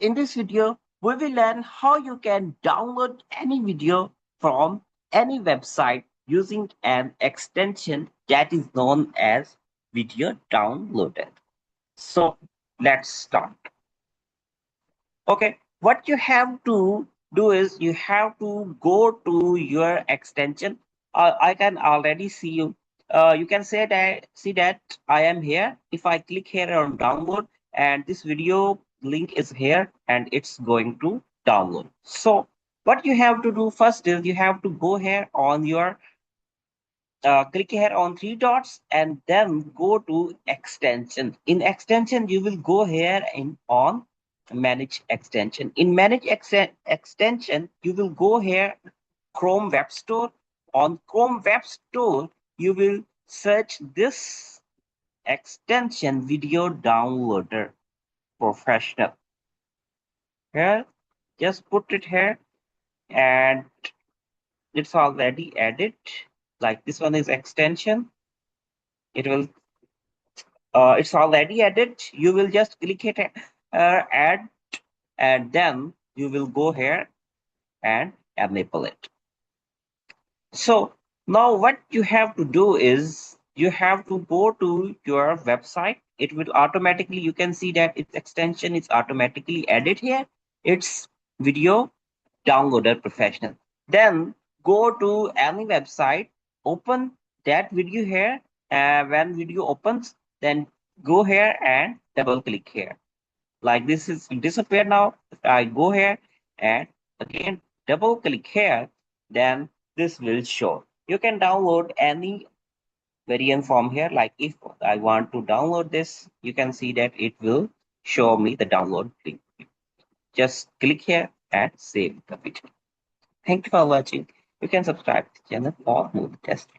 In this video, we will learn how you can download any video from any website using an extension that is known as Video Downloader. So let's start. Okay, what you have to do is you have to go to your extension. I can already see you. You can see that I am here. If I click here on download, and this video link is here, and it's going to download. So what you have to do first is you have to go here on your click here on three dots and then go to extension. In extension, you will go here in on manage extension. In manage extension, you will go here Chrome Web Store. On Chrome Web Store, you will search this extension Video Downloader Professional. Here, just put it here and it's already added. Like this one is extension. It will it's already added. You will just click it add and then you will go here and enable it. So now what you have to do is you have to go to your website. It will automatically, you can see that its extension is automatically added here. It's Video Downloader Professional. Then go to any website, open that video here. When video opens, then go here and double click here. Like this is disappear now. If I go here and again double click here, then this will show. You can download any variant from here. Like if I want to download this, you can see that it will show me the download link. Just click here and save the video. Thank you for watching. You can subscribe to the channel for more test.